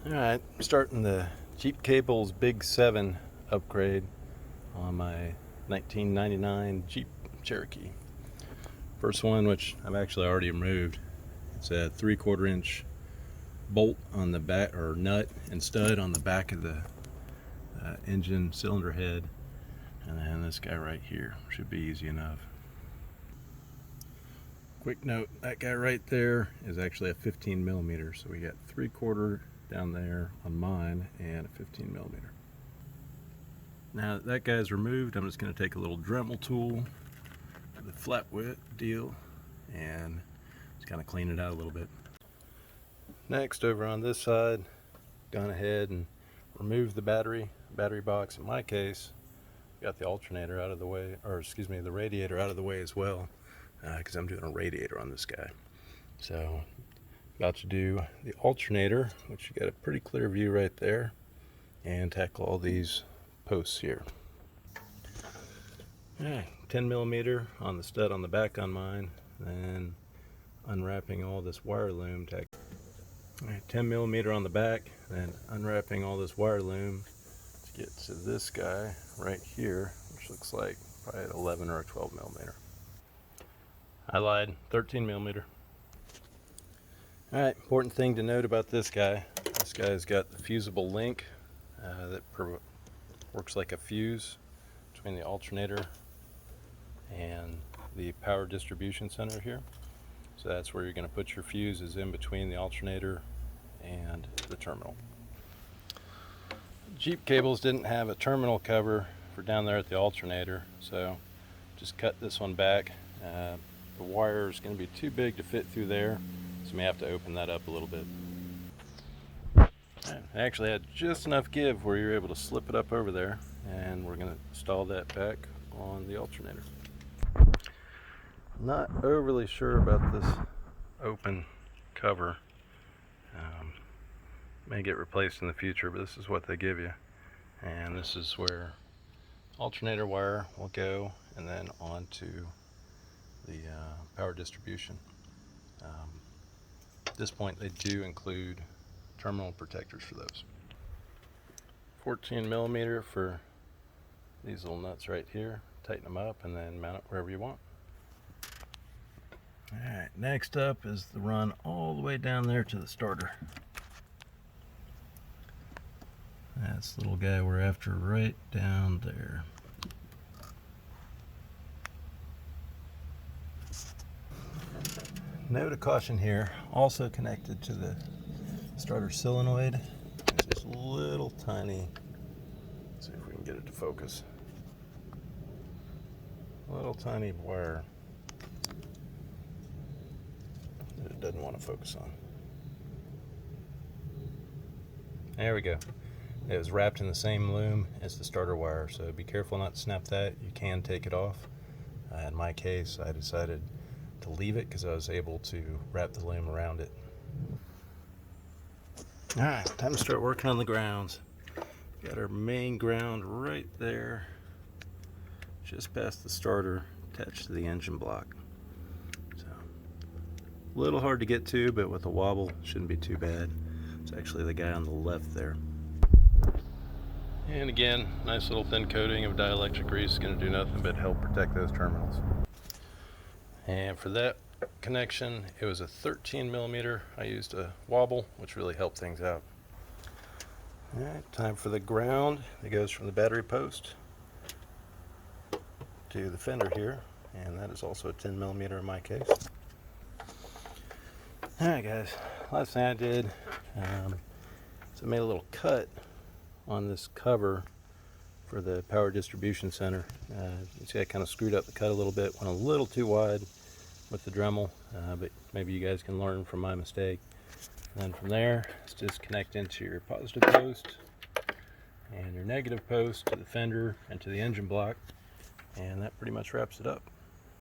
Alright, starting the Jeep Cables Big 7 upgrade on my 1999 Jeep Cherokee. First one, which I've actually already removed, it's a 3/4 inch bolt on the back, or nut and stud on the back of the engine cylinder head, and then this guy right here should be easy enough. Quick note, that guy right there is actually a 15 millimeter, so we got 3/4 down there on mine and a 15 millimeter. Now that guy's removed, I'm just going to take a little Dremel tool, the flat wit deal, and just kind of clean it out a little bit. Next, over on this side, gone ahead and removed the battery box. In my case, got the alternator out of the way, or excuse me, the radiator out of the way as well, because I'm doing a radiator on this guy. So about to do the alternator, which you got a pretty clear view right there, and tackle all these posts here. Alright, 10 millimeter on the stud on the back on mine, then unwrapping all this wire loom. Alright, 10 millimeter on the back, then unwrapping all this wire loom to get to this guy right here, which looks like probably an 11 or a 12 millimeter. I lied, 13 millimeter. Alright, important thing to note about this guy. This guy's got the fusible link that works like a fuse between the alternator and the power distribution center here. So that's where you're going to put your fuse, is in between the alternator and the terminal. Jeep Cables didn't have a terminal cover for down there at the alternator, so just cut this one back. The wire is going to be too big to fit through there, so may have to open that up a little bit. I actually had just enough give where you're able to slip it up over there, and we're going to install that back on the alternator. Not overly sure about this open cover. May get replaced in the future, but this is what they give you, and this is where alternator wire will go, and then onto the power distribution. At this point, they do include terminal protectors for those. 14 millimeter for these little nuts right here. Tighten them up and then mount it wherever you want. Alright, next up is the run all the way down there to the starter. That's the little guy we're after right down there. Note of caution here, also connected to the starter solenoid is this little tiny, let's see if we can get it to focus, little tiny wire that it doesn't want to focus on. There we go. It was wrapped in the same loom as the starter wire, so be careful not to snap that. You can take it off. In my case, I decided to leave it because I was able to wrap the loom around it. Alright, time to start working on the grounds. Got our main ground right there, just past the starter, attached to the engine block. So, a little hard to get to, but with a wobble, shouldn't be too bad. It's actually the guy on the left there. And again, nice little thin coating of dielectric grease is going to do nothing but help protect those terminals. And for that connection, it was a 13 millimeter. I used a wobble, which really helped things out. Alright, time for the ground. It goes from the battery post to the fender here, and that is also a 10 millimeter in my case. Alright guys, last thing I did, so I made a little cut on this cover for the power distribution center. You see I kind of screwed up the cut a little bit, went a little too wide with the Dremel, but maybe you guys can learn from my mistake. And then from there, it's just connect into your positive post and your negative post to the fender and to the engine block, and that pretty much wraps it up.